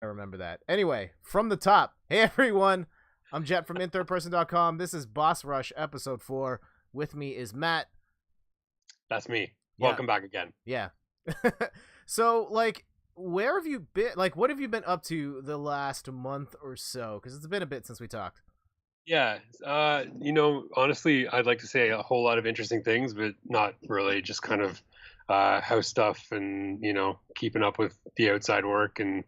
I remember that. Anyway, from the top. Hey everyone, I'm Jet from inthirdperson.com. This is Boss Rush episode 4. With me is Matt. That's me. Yeah, Welcome back again. yeah. So, like, where have you been? Like, what have you been up to the last month or so? Because it's been a bit since we talked. Yeah, honestly, I'd like to say a whole lot of interesting things, but not really. Just kind of house stuff and, keeping up with the outside work and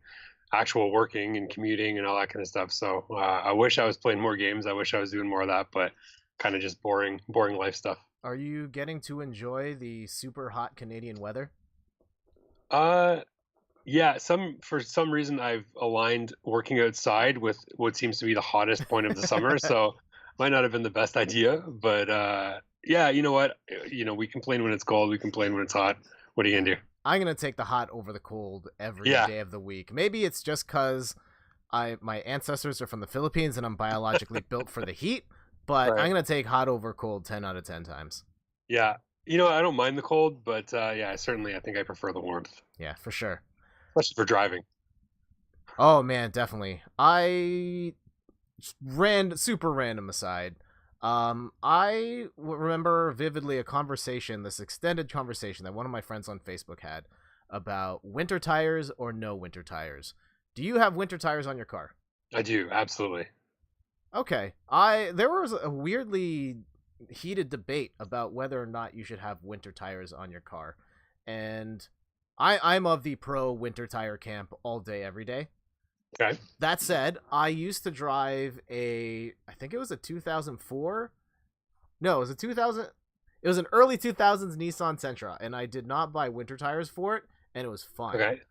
actual working and commuting and all that kind of stuff. So I wish I was playing more games. I wish I was doing more of that, but kind of just boring life stuff. Are you getting to enjoy the super hot Canadian weather? Uh, Yeah, for some reason I've aligned working outside with what seems to be the hottest point of the summer, so might not have been the best idea, but yeah, you know what? We complain when it's cold, we complain when it's hot. What are you gonna do? I'm gonna take the hot over the cold every Yeah, day of the week. Maybe it's just because my ancestors are from the Philippines and I'm biologically built for the heat, but I'm right. gonna take hot over cold 10 out of 10 times. Yeah. I don't mind the cold, but yeah, certainly I think I prefer the warmth, Yeah, for sure. especially for driving. Oh man, definitely. I super random aside. Remember vividly a conversation, this extended conversation that one of my friends on Facebook had about winter tires or no winter tires. Do you have winter tires on your car? I do, absolutely. Okay. There was a weirdly heated debate about whether or not you should have winter tires on your car. And I'm of the pro winter tire camp all day every day. Okay. That said, I used to drive I think it was a 2004. No, it was a 2000. It was an early 2000s Nissan Sentra, and I did not buy winter tires for it, and it was fine. Okay.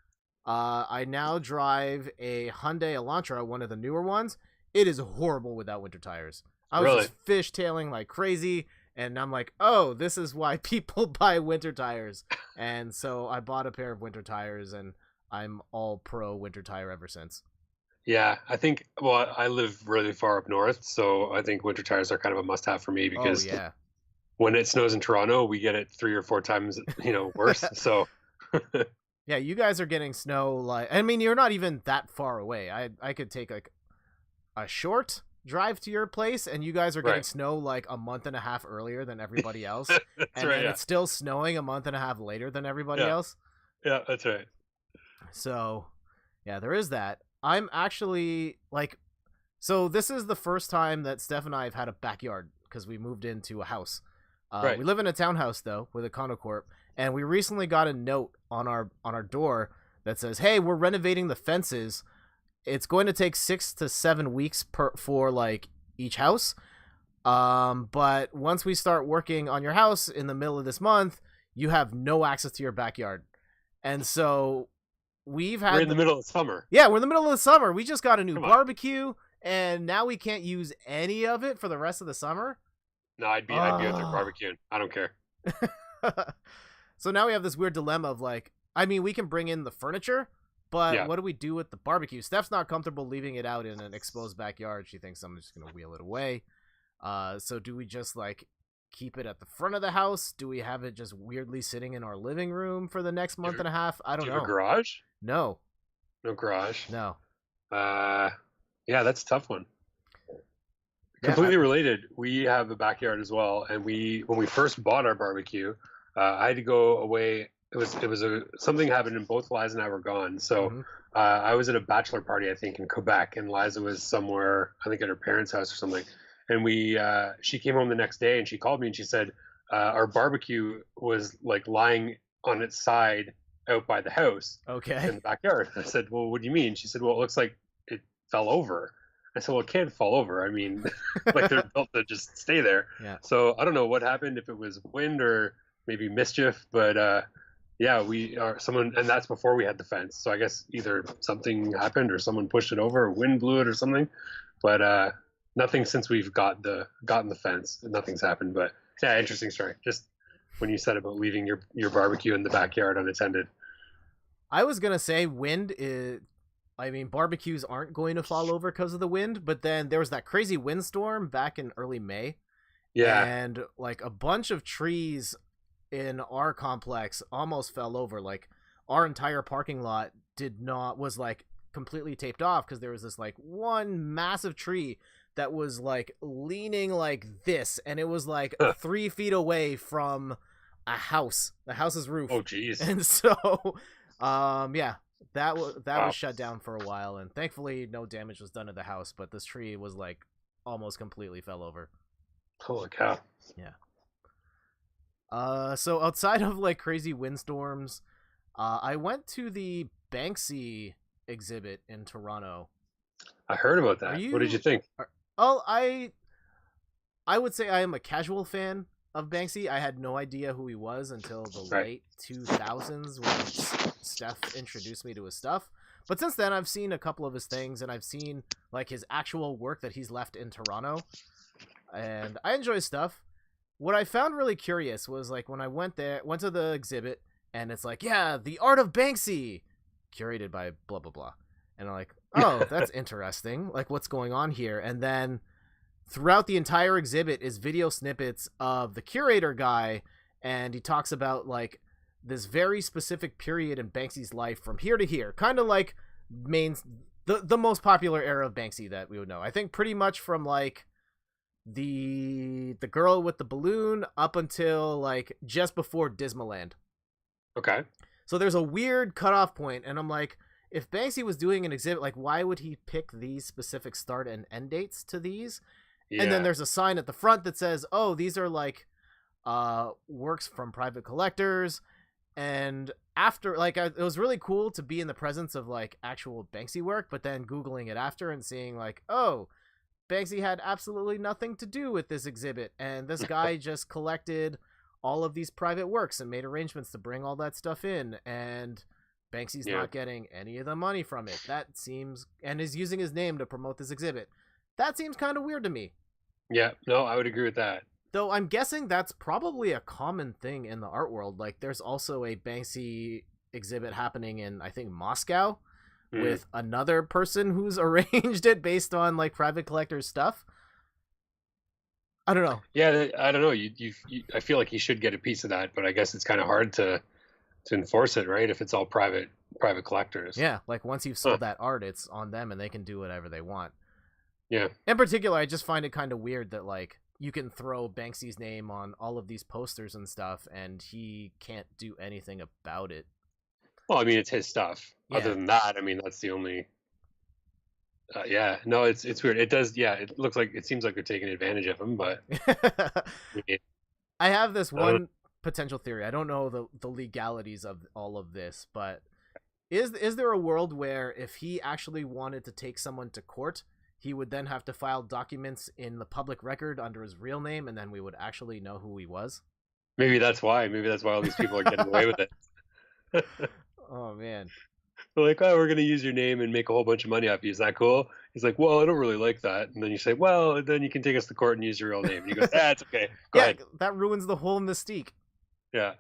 I now drive a Hyundai Elantra, one of the newer ones. It is horrible without winter tires. I was Really? just fishtailing like crazy, and I'm like, oh, this is why people buy winter tires. And so I bought a pair of winter tires, and I'm all pro winter tire ever since. Yeah, I think, well, I live really far up north, so I think winter tires are kind of a must-have for me Oh because yeah. when it snows in Toronto, we get it 3 or 4 times, worse. So Yeah, you guys are getting snow like I mean you're not even that far away. I could take like a short drive to your place and you guys are getting right, snow like a month and a half earlier than everybody else that's and right. then Yeah, it's still snowing a month and a half later than everybody yeah, else. yeah, that's right. So, yeah, there is that. I'm actually like so this is the first time that Steph and I have had a backyard because we moved into a house. Right. We live in a townhouse though with a condo corp, and we recently got a note on our door that says, "Hey, we're renovating the fences. It's going to take 6 to 7 weeks for like each house. But once we start working on your house in the middle of this month, you have no access to your backyard." And so we've We're had in the middle of summer. yeah, we're in the middle of the summer. We just got a new Come on. barbecue, and now we can't use any of it for the rest of the summer. No, I'd be out there Oh. barbecuing. I don't care. So now we have this weird dilemma of like, I mean, we can bring in the furniture, but Yeah. what do we do with the barbecue? Steph's not comfortable leaving it out in an exposed backyard. She thinks someone's just gonna wheel it away. So do we just like keep it at the front of the house? Do we have it just weirdly sitting in our living room for the next Do you month have, and a half? I do don't you have a know. garage? No, No garage. no. Uh, yeah, that's a tough one. Yeah, Completely related. We have a backyard as well, and when we first bought our barbecue, I had to go away. It was something happened, and both Liza and I were gone. So hmm I was at a bachelor party, I think, in Quebec, and Liza was somewhere, I think, at her parents' house or something. And she came home the next day, and she called me, and she said our barbecue was like lying on its side out by the house Okay. in the backyard. I said, well, what do you mean? She said, well, it looks like it fell over. I said, well, it can't fall over. I mean, like they're built to just stay there. Yeah. So I don't know what happened, if it was wind or maybe mischief, but yeah, we are someone, and that's before we had the fence. So I guess either something happened or someone pushed it over, or wind blew it or something. But nothing since we've gotten the fence. Nothing's happened. But yeah, interesting story. Just when you said about leaving your barbecue in the backyard unattended. I was gonna say wind is. I mean, barbecues aren't going to fall over because of the wind, but then there was that crazy windstorm back in early May, Yeah, and like a bunch of trees in our complex almost fell over. Like our entire parking lot did not was like completely taped off because there was this like one massive tree that was like leaning like this, and it was like 3 feet away from the house's roof. Oh, geez. And so yeah, that Wow. was shut down for a while, and thankfully no damage was done to the house, but this tree was like almost completely fell over. Holy cow. Yeah. So outside of like crazy windstorms, I went to the Banksy exhibit in Toronto. I heard about Are that. What did you you? think? Oh, I would say I am a casual fan of Banksy. I had no idea who he was until the Right. late 2000s when Steph introduced me to his stuff. But since then, I've seen a couple of his things, and I've seen like his actual work that he's left in Toronto, and I enjoy his stuff. What I found really curious was like when I went to the exhibit, and it's like, yeah, the art of Banksy, curated by blah blah blah, and I'm like, oh, that's interesting. Like, what's going on here? And then throughout the entire exhibit is video snippets of the curator guy, and he talks about like this very specific period in Banksy's life from here to here, kind of like the most popular era of Banksy that we would know. I think pretty much from like the girl with the balloon up until like just before Dismaland. Okay. So there's a weird cutoff point, and I'm like, if Banksy was doing an exhibit, like why would he pick these specific start and end dates to these? Yeah. And then there's a sign at the front that says, oh, these are like works from private collectors. And after, like, it was really cool to be in the presence of like actual Banksy work, but then Googling it after and seeing like, oh, Banksy had absolutely nothing to do with this exhibit, and this guy just collected all of these private works and made arrangements to bring all that stuff in, and Banksy's not getting any of the money from it. That seems, and is using his name to promote this exhibit. That seems kind of weird to me. Yeah. No, I would agree with that. Though I'm guessing that's probably a common thing in the art world. Like, there's also a Banksy exhibit happening in, I think, Moscow, with another person who's arranged it based on like private collectors stuff. I don't know. Yeah, I don't know. I feel like he should get a piece of that, but I guess it's kind of hard to enforce it, right? If it's all private collectors. Yeah, like once you've sold that art, it's on them and they can do whatever they want. Yeah. In particular, I just find it kind of weird that like you can throw Banksy's name on all of these posters and stuff, and he can't do anything about it. Well, I mean, it's his stuff. Yeah. Other than that, I mean, that's the only. Yeah, no, it's weird. It does. Yeah, it seems like they're taking advantage of him, but I have this one potential theory. I don't know the legalities of all of this, but is there a world where if he actually wanted to take someone to court, he would then have to file documents in the public record under his real name, and then we would actually know who he was? maybe that's why. Maybe that's why all these people are getting away with it. Oh man. They're like, oh, we're going to use your name and make a whole bunch of money off you. Is that cool? He's like, well, I don't really like that. And then you say, well, then you can take us to court and use your real name. And he goes, it's okay. Go ahead. That ruins the whole mystique. Yeah.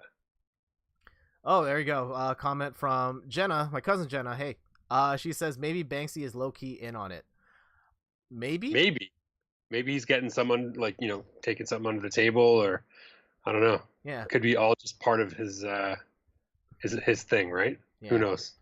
Oh, there you go. Comment from Jenna, my cousin Jenna. Hey, she says maybe Banksy is low key in on it. Maybe he's getting someone like, taking something under the table, or I don't know. Yeah. It could be all just part of his thing, right? Yeah. Who knows?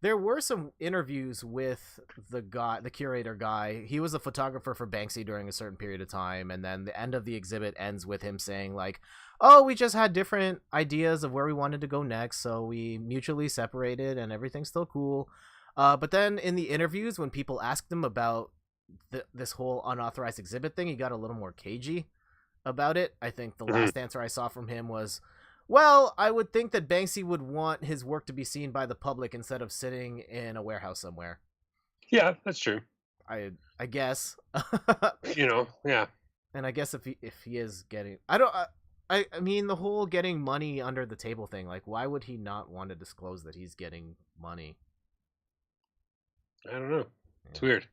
There were some interviews with the curator guy. He was a photographer for Banksy during a certain period of time, and then the end of the exhibit ends with him saying like, oh, we just had different ideas of where we wanted to go next, so we mutually separated and everything's still cool. But then in the interviews, when people asked him about this whole unauthorized exhibit thing, he got a little more cagey about it. I think the last answer I saw from him was, well, I would think that Banksy would want his work to be seen by the public instead of sitting in a warehouse somewhere. Yeah, that's true. I guess. Yeah. And I guess if he is getting, I mean the whole getting money under the table thing, like why would he not want to disclose that he's getting money? I don't know. It's weird.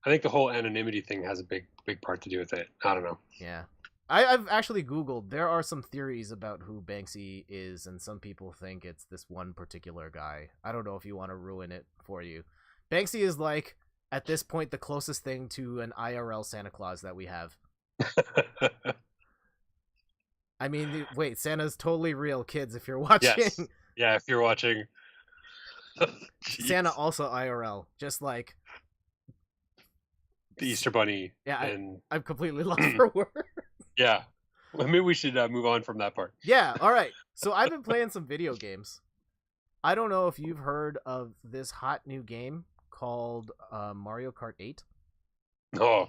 I think the whole anonymity thing has a big part to do with it. I don't know. Yeah. I've actually Googled. There are some theories about who Banksy is, and some people think it's this one particular guy. I don't know if you want to ruin it for you. Banksy is like, at this point, the closest thing to an IRL Santa Claus that we have. I mean, wait, Santa's totally real, kids, if you're watching. Yes. Yeah, if you're watching. Santa also IRL, just like the Easter Bunny. yeah. And I'm completely lost for words. yeah, well, maybe we should move on from that part. Yeah. All right. So I've been playing some video games. I don't know if you've heard of this hot new game called Mario Kart 8. Oh,